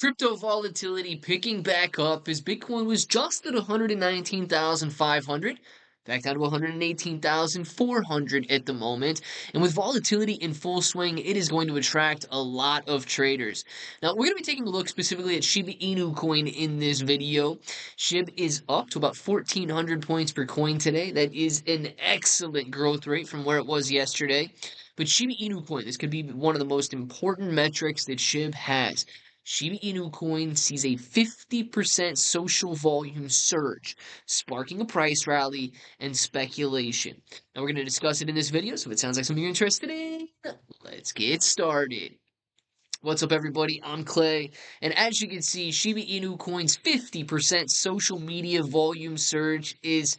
Crypto volatility picking back up as Bitcoin was just at 119,500, back down to 118,400 at the moment. And with volatility in full swing, it is going to attract a lot of traders. Now, we're going to be taking a look specifically at Shiba Inu Coin in this video. SHIB is up to about 1,400 points per coin today. That is an excellent growth rate from where it was yesterday. But Shiba Inu Coin, this could be one of the most important metrics that SHIB has. Shiba Inu Coin sees a 50% social volume surge, sparking a price rally and speculation. Now, we're going to discuss it in this video, so if it sounds like something you're interested in, let's get started. What's up, everybody? I'm Clay, and as you can see, Shiba Inu Coin's 50% social media volume surge is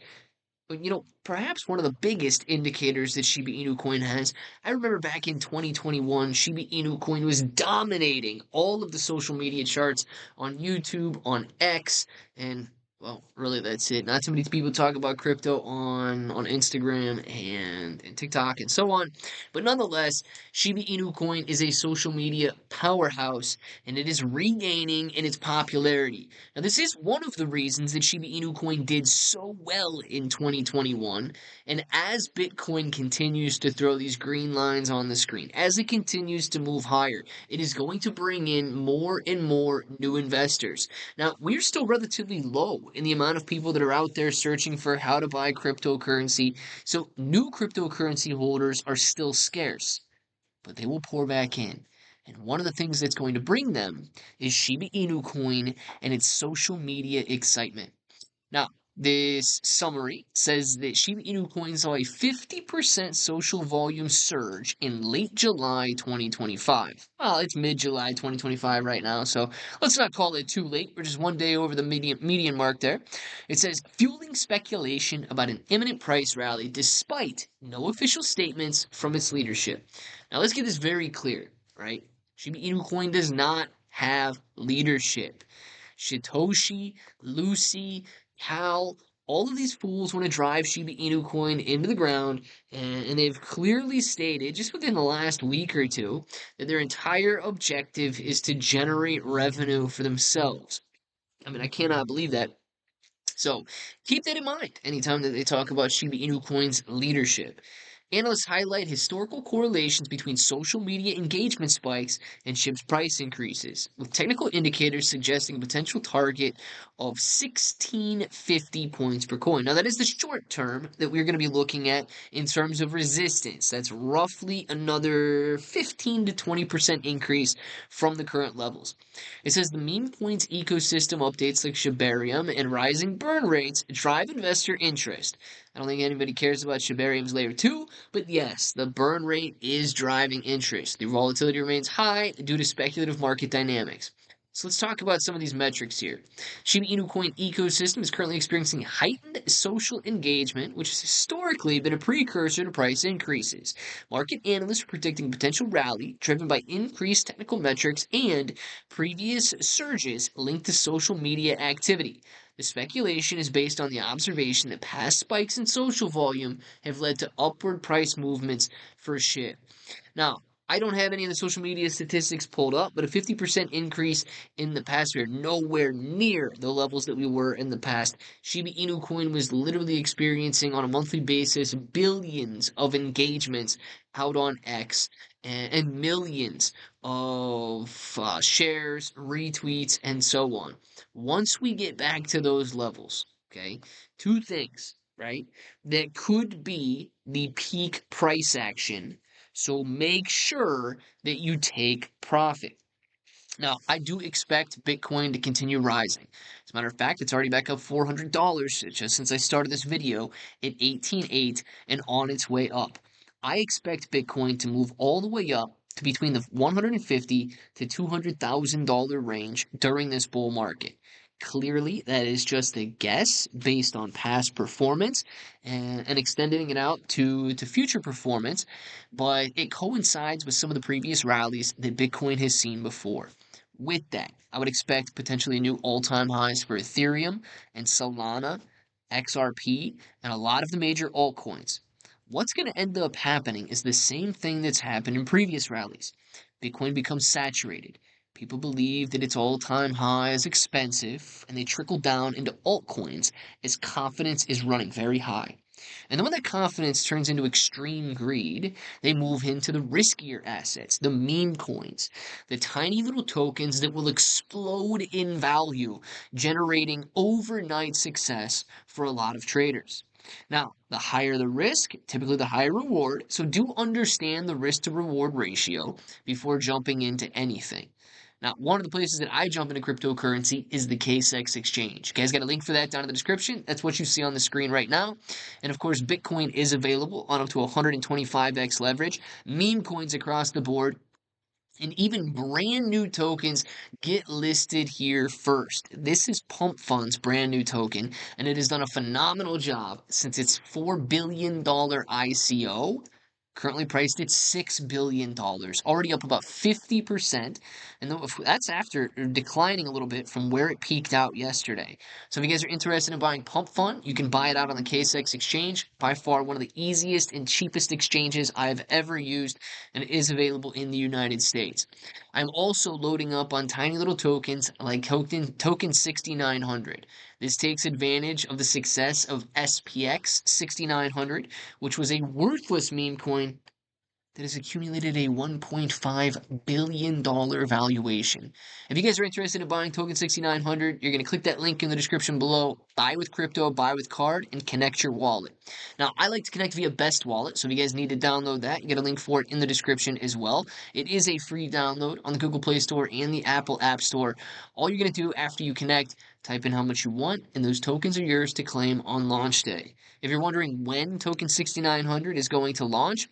perhaps one of the biggest indicators that Shiba Inu Coin has. I remember back in 2021, Shiba Inu Coin was dominating all of the social media charts on YouTube, on X, and well, really that's it. Not too many people talk about crypto on Instagram and TikTok and so on. But nonetheless, Shiba Inu Coin is a social media powerhouse, and it is regaining in its popularity. Now, this is one of the reasons that Shiba Inu Coin did so well in 2021. And as Bitcoin continues to throw these green lines on the screen, as it continues to move higher, it is going to bring in more and more new investors. Now, we're still relatively low in the amount of people that are out there searching for how to buy cryptocurrency. So new cryptocurrency holders are still scarce, but they will pour back in. And one of the things that's going to bring them is Shiba Inu Coin and its social media excitement. Now, this summary says that Shiba Inu Coin saw a 50% social volume surge in late July 2025. Well, it's mid-July 2025 right now, so let's not call it too late. We're just one day over the median mark there. It says, fueling speculation about an imminent price rally despite no official statements from its leadership. Now, let's get this very clear, right? Shiba Inu Coin does not have leadership. Satoshi, Lucy, Cal, all of these fools want to drive Shiba Inu Coin into the ground, and they've clearly stated, just within the last week or two, that their entire objective is to generate revenue for themselves. I mean, I cannot believe that. So keep that in mind anytime that they talk about Shiba Inu Coin's leadership. Analysts highlight historical correlations between social media engagement spikes and SHIB's price increases, with technical indicators suggesting a potential target of 1650 points per coin. Now, that is the short term that we're going to be looking at in terms of resistance. That's roughly another 15 to 20% increase from the current levels. It says the meme coins ecosystem updates like Shibarium and rising burn rates drive investor interest. I don't think anybody cares about Shibarium's layer 2, but yes, the burn rate is driving interest. The volatility remains high due to speculative market dynamics. So let's talk about some of these metrics here. Shiba Inu Coin ecosystem is currently experiencing heightened social engagement, which has historically been a precursor to price increases. Market analysts are predicting a potential rally driven by increased technical metrics and previous surges linked to social media activity. The speculation is based on the observation that past spikes in social volume have led to upward price movements for SHIB. Now, I don't have any of the social media statistics pulled up, but a 50% increase in the past year, nowhere near the levels that we were in the past. Shiba Inu Coin was literally experiencing on a monthly basis billions of engagements out on X and millions of shares, retweets, and so on. Once we get back to those levels, okay, two things, right, that could be the peak price action. So make sure that you take profit. Now, I do expect Bitcoin to continue rising. As a matter of fact, it's already back up $400 just since I started this video at 18.8 and on its way up. I expect Bitcoin to move all the way up to between the $150,000 to $200,000 range during this bull market. Clearly, that is just a guess based on past performance and extending it out to future performance, but it coincides with some of the previous rallies that Bitcoin has seen before. With that, I would expect potentially new all-time highs for Ethereum and Solana, XRP, and a lot of the major altcoins. What's going to end up happening is the same thing that's happened in previous rallies. Bitcoin becomes saturated. People believe that its all-time high is expensive, and they trickle down into altcoins as confidence is running very high. And then when that confidence turns into extreme greed, they move into the riskier assets, the meme coins, the tiny little tokens that will explode in value, generating overnight success for a lot of traders. Now, the higher the risk, typically the higher reward, so do understand the risk to reward ratio before jumping into anything. Now, one of the places that I jump into cryptocurrency is the KSX exchange. You guys got a link for that down in the description. That's what you see on the screen right now. And of course, Bitcoin is available on up to 125x leverage, meme coins across the board, and even brand new tokens get listed here first. This is Pump Fund's brand new token, and it has done a phenomenal job since its $4 billion ICO, currently priced at $6 billion, already up about 50%. And that's after declining a little bit from where it peaked out yesterday. So if you guys are interested in buying Pump Fund, you can buy it out on the KSX exchange. By far one of the easiest and cheapest exchanges I've ever used, and it is available in the United States. I'm also loading up on tiny little tokens like token 6900. This takes advantage of the success of SPX 6900, which was a worthless meme coin that has accumulated a $1.5 billion valuation. If you guys are interested in buying token 6900, you're going to click that link in the description below, buy with crypto, buy with card, and connect your wallet. Now, I like to connect via Best Wallet, so if you guys need to download that, you get a link for it in the description as well. It is a free download on the Google Play Store and the Apple App Store. All you're going to do after you connect, type in how much you want, and those tokens are yours to claim on launch day. If you're wondering when token 6900 is going to launch,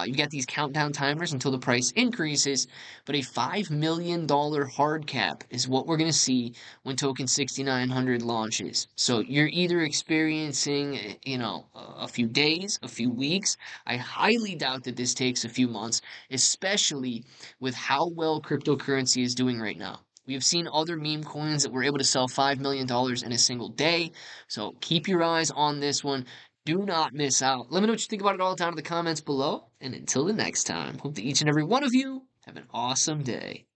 you got these countdown timers until the price increases, but a $5 million hard cap is what we're going to see when token 6900 launches. So you're either experiencing, a few days, a few weeks. I highly doubt that this takes a few months, especially with how well cryptocurrency is doing right now. We have seen other meme coins that were able to sell $5 million in a single day. So keep your eyes on this one. Do not miss out. Let me know what you think about it all down in the comments below. And until the next time, hope that each and every one of you have an awesome day.